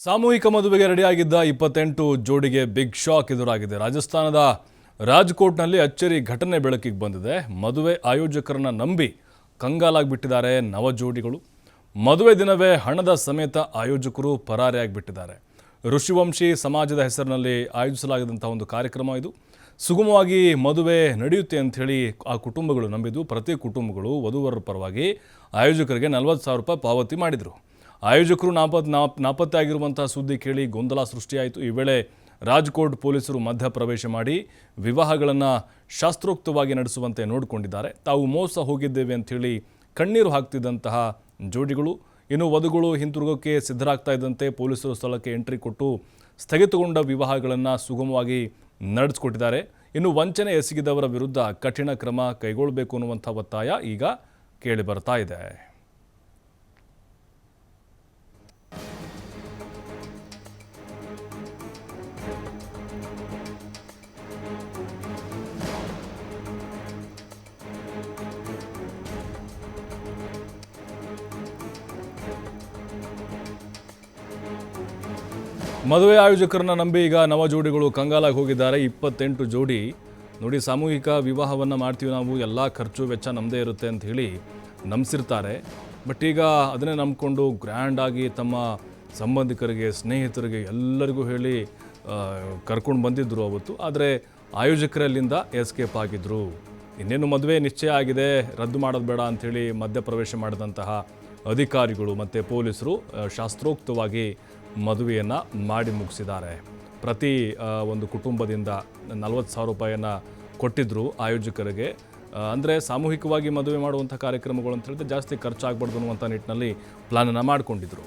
ಸಾಮೂಹಿಕ ಮದುವೆಗೆ ರೆಡಿಯಾಗಿದ್ದ 28 ಜೋಡಿಗೆ big shock ಎದುರಾಗಿದೆ. ರಾಜಸ್ಥಾನದ ರಾಜ್ಕೋಟ್ನಲ್ಲಿ ಅಚ್ಚರಿ ಘಟನೆ ಬೆಳಕಿಗೆ ಬಂದಿದೆ. ಮದುವೆ ಆಯೋಜಕರನ್ನ ನಂಬಿ ಕಂಗಾಲಾಗಿಬಿಟ್ಟಿದ್ದಾರೆ ನವ ಜೋಡಿಗಳು. ಮದುವೆ ದಿನವೇ ಹಣದ ಸಮೇತ ಆಯೋಜಕರು ಪರಾರಿಯಾಗಿಬಿಟ್ಟಿದ್ದಾರೆ. ಋಷಿವಂಶಿ ಸಮಾಜದ ಹೆಸರಿನಲ್ಲಿ ಆಯೋಜಿಸಲಾಗಿದ್ದಂಥ ಒಂದು ಕಾರ್ಯಕ್ರಮ ಇದು. ಸುಗಮವಾಗಿ ಮದುವೆ ನಡೆಯುತ್ತೆ ಅಂಥೇಳಿ ಆ ಕುಟುಂಬಗಳು ನಂಬಿದ್ದು. ಪ್ರತಿ ಕುಟುಂಬಗಳು ವಧುವರರ ಪರವಾಗಿ ಆಯೋಜಕರಿಗೆ 40,000 ರೂಪಾಯಿ ಪಾವತಿ ಮಾಡಿದರು. ಆಯೋಜಕರು ನಾಪತ್ತೆ ಆಗಿರುವಂಥ ಸುದ್ದಿ ಕೇಳಿ ಗೊಂದಲ ಸೃಷ್ಟಿಯಾಯಿತು. ಈ ವೇಳೆ ರಾಜ್ಕೋಟ್ ಪೊಲೀಸರು ಮಧ್ಯಪ್ರವೇಶ ಮಾಡಿ ವಿವಾಹಗಳನ್ನು ಶಾಸ್ತ್ರೋಕ್ತವಾಗಿ ನಡೆಸುವಂತೆ ನೋಡಿಕೊಂಡಿದ್ದಾರೆ. ತಾವು ಮೋಸ ಹೋಗಿದ್ದೇವೆ ಅಂಥೇಳಿ ಕಣ್ಣೀರು ಹಾಕ್ತಿದ್ದಂತಹ ಜೋಡಿಗಳು ಇನ್ನು ವಧುಗಳು ಹಿಂತಿರುಗೋಕ್ಕೆ ಸಿದ್ಧರಾಗ್ತಾ ಇದ್ದಂತೆ ಪೊಲೀಸರು ಸ್ಥಳಕ್ಕೆ ಎಂಟ್ರಿ ಕೊಟ್ಟು ಸ್ಥಗಿತಗೊಂಡ ವಿವಾಹಗಳನ್ನು ಸುಗಮವಾಗಿ ನಡೆಸಿಕೊಟ್ಟಿದ್ದಾರೆ. ಇನ್ನು ವಂಚನೆ ಎಸಗಿದವರ ವಿರುದ್ಧ ಕಠಿಣ ಕ್ರಮ ಕೈಗೊಳ್ಳಬೇಕು ಅನ್ನುವಂಥ ಒತ್ತಾಯ ಈಗ ಕೇಳಿ ಬರ್ತಾ ಇದೆ. ಮದುವೆ ಆಯೋಜಕರನ್ನ ನಂಬಿ ಈಗ ನವ ಜೋಡಿಗಳು ಕಂಗಾಲಾಗಿ ಹೋಗಿದ್ದಾರೆ. 28 ಜೋಡಿ ನೋಡಿ, ಸಾಮೂಹಿಕ ವಿವಾಹವನ್ನು ಮಾಡ್ತೀವಿ ನಾವು, ಎಲ್ಲ ಖರ್ಚು ವೆಚ್ಚ ನಮ್ಮದೇ ಇರುತ್ತೆ ಅಂತ ಹೇಳಿ ನಂಬಿಸಿರ್ತಾರೆ. ಬಟ್ ಈಗ ಅದನ್ನೇ ನಂಬಿಕೊಂಡು ಗ್ರ್ಯಾಂಡಾಗಿ ತಮ್ಮ ಸಂಬಂಧಿಕರಿಗೆ, ಸ್ನೇಹಿತರಿಗೆ ಎಲ್ಲರಿಗೂ ಹೇಳಿ ಕರ್ಕೊಂಡು ಬಂದಿದ್ದರು ಅವತ್ತು. ಆದರೆ ಆಯೋಜಕರೇ ಅಲ್ಲಿಂದ ಎಸ್ಕೇಪ್ ಆಗಿದ್ದರು. ಇನ್ನೇನು ಮದುವೆ ನಿಶ್ಚಯ ಆಗಿದೆ, ರದ್ದು ಮಾಡೋದು ಬೇಡ ಅಂಥೇಳಿ ಮಧ್ಯಪ್ರವೇಶ ಮಾಡಿದಂತಹ ಅಧಿಕಾರಿಗಳು ಮತ್ತು ಪೊಲೀಸರು ಶಾಸ್ತ್ರೋಕ್ತವಾಗಿ ಮದುವೆಯನ್ನು ಮಾಡಿ ಮುಗಿಸಿದ್ದಾರೆ. ಪ್ರತಿ ಒಂದು ಕುಟುಂಬದಿಂದ 40,000 ರೂಪಾಯಿಯನ್ನು ಕೊಟ್ಟಿದ್ದರು ಆಯೋಜಕರಿಗೆ. ಅಂದರೆ ಸಾಮೂಹಿಕವಾಗಿ ಮದುವೆ ಮಾಡುವಂಥ ಕಾರ್ಯಕ್ರಮಗಳು ಅಂತ ಹೇಳಿದ್ರೆ ಜಾಸ್ತಿ ಖರ್ಚಾಗಬಾರ್ದು ಅನ್ನುವಂಥ ನಿಟ್ಟಿನಲ್ಲಿ ಪ್ಲಾನನ್ನು ಮಾಡಿಕೊಂಡಿದ್ರು.